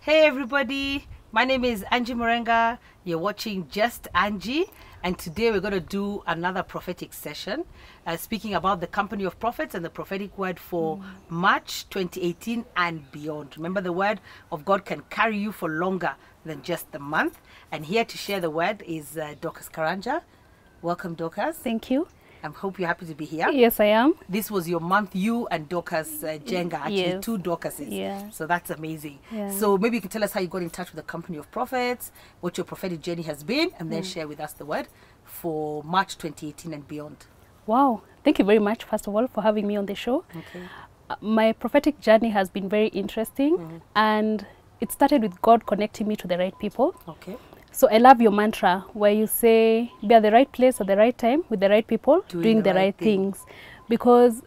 Hey everybody, my name is Angie Murenga. You're watching Just Angie, and today we're going to do another prophetic session, speaking about the company of prophets and the prophetic word for March 2018 and beyond. Remember, the word of God can carry you for longer than just the month. And here to share the word is Dorcas Karanja. Welcome, Dorcas. Thank you. I hope you're happy to be here. Yes, I am. This was your month, you and Dorcas Jenga, actually Yes. two Dorcases. Yeah. So that's amazing. Yeah. So maybe you can tell us how you got in touch with the company of prophets, what your prophetic journey has been, and then share with us the word for March 2018 and beyond. Wow. Thank you very much, first of all, for having me on the show. Okay. My prophetic journey has been very interesting, and it started with God connecting me to the right people. Okay. So I love your mantra where you say, be at the right place at the right time with the right people, doing the right things. Because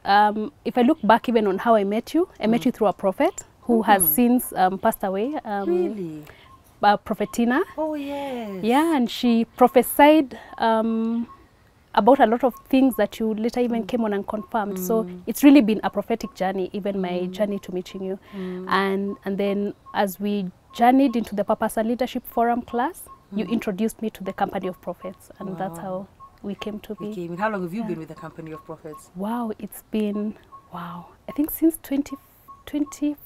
if I look back even on how I met you through a prophet who has since passed away. Really? Prophetina. Oh, yes. Yeah, and she prophesied about a lot of things that you later even came on and confirmed. So it's really been a prophetic journey, even my journey to meeting you. And then as we journeyed into the Purpose and Leadership Forum class, you introduced me to the company of prophets, and that's how we came to be. Okay. How long have you been with the company of prophets? Wow, it's been, I think since 2015,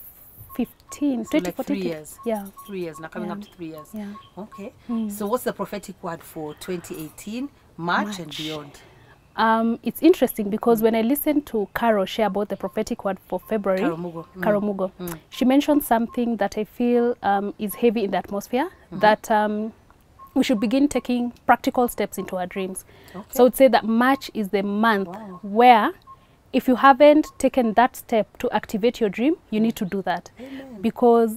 So like 2014. 3 years. Yeah. 3 years, now coming up to 3 years. Yeah. Okay. So what's the prophetic word for 2018, March and beyond? It's interesting because when I listened to Carol share about the prophetic word for February, Carol Mugo, she mentioned something that I feel is heavy in the atmosphere, that we should begin taking practical steps into our dreams. Okay. So I would say that March is the month where if you haven't taken that step to activate your dream, you need to do that. Amen. Because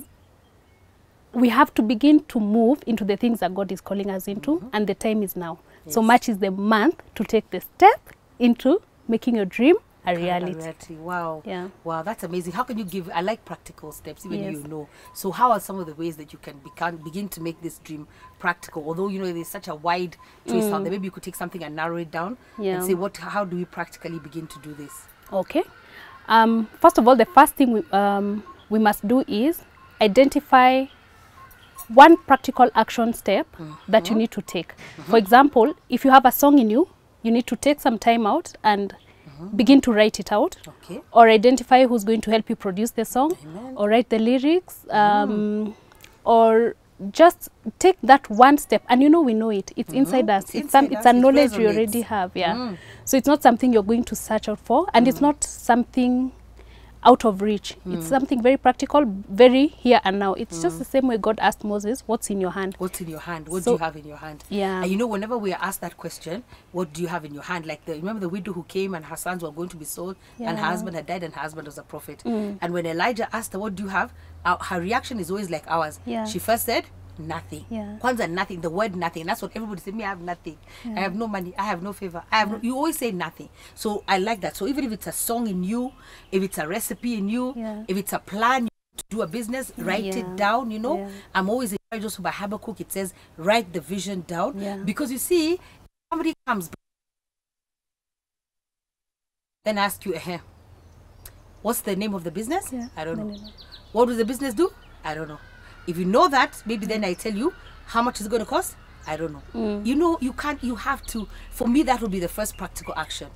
we have to begin to move into the things that God is calling us into, and the time is now. So March is the month to take the step into making your dream a reality. Wow. Yeah. Wow, that's amazing. How can you give, I like practical steps, even you know. So how are some of the ways that you can begin to make this dream practical? Although, you know, there's such a wide choice out there. Maybe you could take something and narrow it down and say, how do we practically begin to do this? Okay. First of all, the first thing we must do is identify one practical action step that you need to take. For example, if you have a song in you, you need to take some time out and begin to write it out, or identify who's going to help you produce the song, or write the lyrics, or just take that one step. And you know, we know it. It's inside us. It's a knowledge we already have. Yeah. So it's not something you're going to search out for, and it's not something out of reach. It's something very practical, very here and now. It's just the same way God asked Moses, what's in your hand? What's in your hand? What do you have in your hand? Yeah. And you know, whenever we are asked that question, what do you have in your hand? Like, remember the widow who came and her sons were going to be sold, and her husband had died, and her husband was a prophet. And when Elijah asked her, what do you have? Her reaction is always like ours. Yeah. She first said, nothing. Yeah. Kwanzaa, nothing. The word nothing. That's what everybody said. Me, I have nothing. I have no money. I have no favor. I have no, you always say nothing. So I like that. So even if it's a song in you, if it's a recipe in you, if it's a plan to do a business, write it down, you know. I'm always encouraged also by Habakkuk. It says, write the vision down. Because you see, somebody comes, then ask you, what's the name of the business? I don't know. What does the business do? I don't know. If you know that, maybe then I tell you, how much is it going to cost? I don't know. You know, you have to, for me, that would be the first practical action.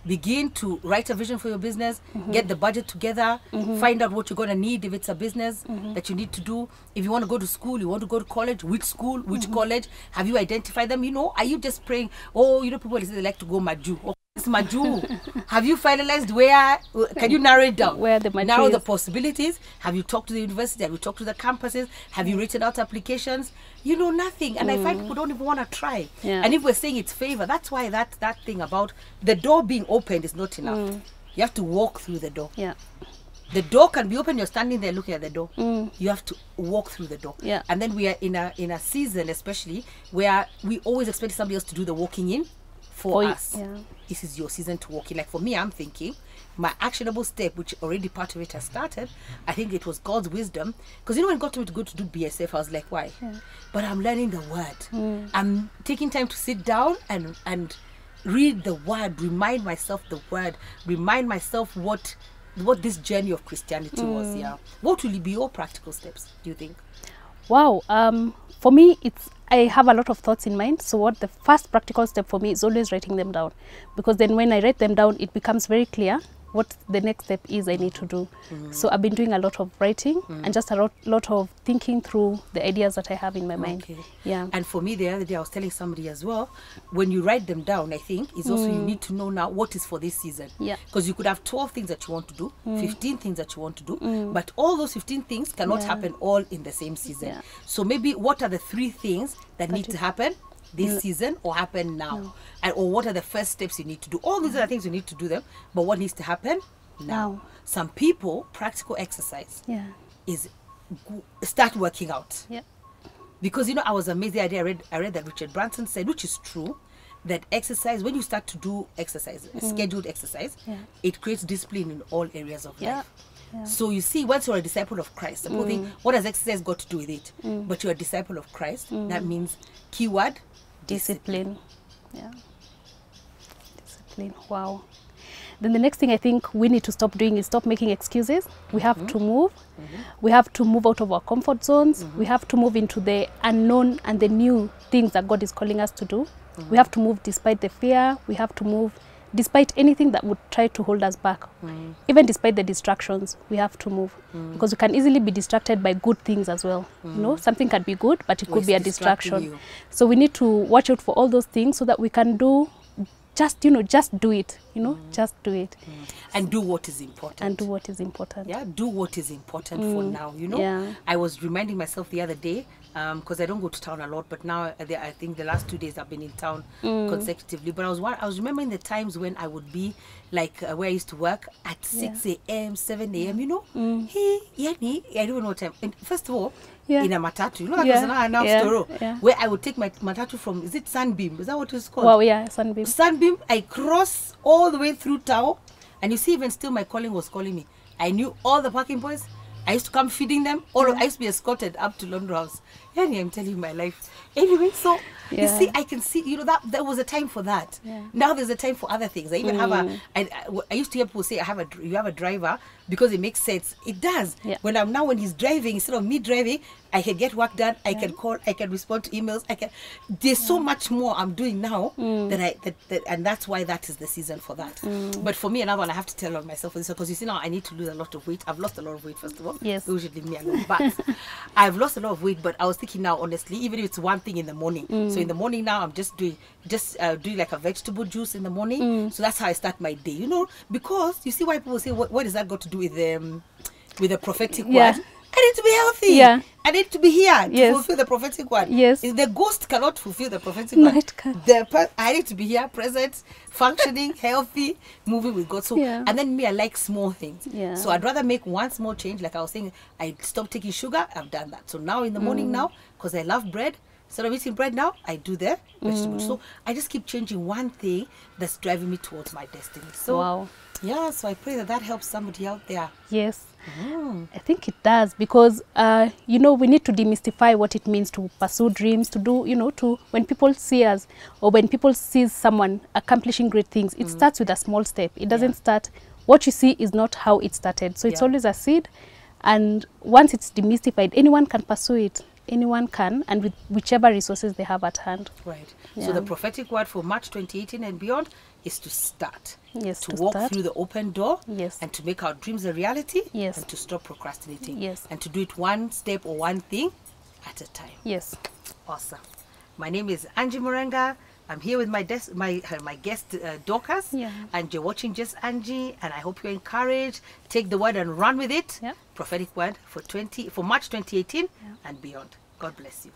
Begin to write a vision for your business, get the budget together, find out what you're going to need if it's a business that you need to do. If you want to go to school, you want to go to college, which school, which college, have you identified them? You know, are you just praying, oh, you know, people say they like to go Maju. Oh, it's Maju. Have you finalized where, can you narrow it down? Where the Maju narrow is. the possibilities. Have you talked to the university? Have you talked to the campuses? Have you written out applications? You know, nothing. And I find people don't even want to try. And if we're saying it's favor, that's why that thing about the door being opened is not enough. You have to walk through the door. The door can be open, you're standing there looking at the door. You have to walk through the door. And then we are in a season especially where we always expect somebody else to do the walking in for us. This is your season to walk in. Like for me, I'm thinking my actionable step, which already part of it has started, I think it was God's wisdom. Because you know, when God told me to go to do BSF, I was like, why? But I'm learning the word. I'm taking time to sit down and read the word, remind myself the word, remind myself what what this journey of Christianity was. Yeah. What will be your practical steps, do you think? Wow. For me, I have a lot of thoughts in mind. So what the first practical step for me is always writing them down, because then when I write them down, it becomes very clear what the next step is I need to do. So I've been doing a lot of writing and just a lot of thinking through the ideas that I have in my mind. Yeah. And for me, the other day I was telling somebody as well, when you write them down, I think it's also you need to know now what is for this season. Yeah. Because you could have 12 things that you want to do, 15 things that you want to do, but all those 15 things cannot happen all in the same season. Yeah. So maybe what are the 3 things that need to happen this season or happen now? And, or what are the first steps you need to do? All these are the things you need to do them, but what needs to happen now? Some people, practical exercise is start working out. Yeah. Because, you know, I was amazed. I read that Richard Branson said, which is true, that exercise, when you start to do exercise, scheduled exercise, it creates discipline in all areas of life. Yeah. So you see, once you're a disciple of Christ, people think, what has exercise got to do with it? But you're a disciple of Christ. That means, keyword, discipline. Yeah. Discipline. Wow. Then the next thing I think we need to stop doing is stop making excuses. We have to move. We have to move out of our comfort zones. We have to move into the unknown and the new things that God is calling us to do. We have to move despite the fear. We have to move despite anything that would try to hold us back. Even despite the distractions, we have to move. Because we can easily be distracted by good things as well. You know, something can be good, but it could be a distraction. So we need to watch out for all those things so that we can do just, you know, just do it, you know, just do it. And do what is important. And do what is important. Yeah, do what is important for now, you know. Yeah. I was reminding myself the other day, because I don't go to town a lot, but now I think the last 2 days I've been in town consecutively. But I was remembering the times when I would be like where I used to work at 6 a.m., 7 a.m., you know. Hey, I don't even know what time. And first of all, in a matatu, you know, that was an hour where I would take my matatu from, is it Sunbeam? Is that what it's called? Wow, yeah, Sunbeam. Sunbeam, I cross all the way through town. And you see, even still, my calling was calling me. I knew all the parking boys. I used to come feeding them. I used to be escorted up to London House. Yeah, I'm telling you my life. Anyway, so you see, I can see, you know, that there was a time for that. Now there's a time for other things. I even have I used to hear people say, you have a driver because it makes sense. It does. When he's driving, instead of me driving, I can get work done. I can call. I can respond to emails. There's so much more I'm doing now and that's why that is the season for that. But for me, another one I have to tell on myself is because you see now I need to lose a lot of weight. I've lost a lot of weight first of all. Yes. You should leave me alone. But I've lost a lot of weight. But I was thinking now, honestly, even if it's one thing in the morning. So in the morning now, I'm just doing like a vegetable juice in the morning. So that's how I start my day. You know, because you see why people say, what does that got to do with the prophetic word? I need to be healthy. Yeah. I need to be here to fulfill the prophetic word. Yes. The ghost cannot fulfill the prophetic word. It can. I need to be here, present, functioning, healthy, moving with God. So, and then me, I like small things. Yeah. So I'd rather make one small change. Like I was saying, I stopped taking sugar. I've done that. So now in the morning now, because I love bread, instead of eating bread now, I do the vegetables. So I just keep changing one thing that's driving me towards my destiny. So yeah, so I pray that helps somebody out there. Yes. I think it does, because you know, we need to demystify what it means to pursue dreams, to do, you know, when people see us or when people see someone accomplishing great things, it starts with a small step. It doesn't start, what you see is not how it started. So it's always a seed, and once it's demystified, anyone can pursue it. Anyone can, and with whichever resources they have at hand. Right. So the prophetic word for March 2018 and beyond is to start. Yes, to walk through the open door. Yes. And to make our dreams a reality. Yes. And to stop procrastinating. Yes. And to do it one step or one thing at a time. Yes. Awesome. My name is Angie Murenga. I'm here with my guest Dorcas, and you're watching Just Angie, and I hope you're encouraged. Take the word and run with it. Prophetic word for March 2018 and beyond. God bless you.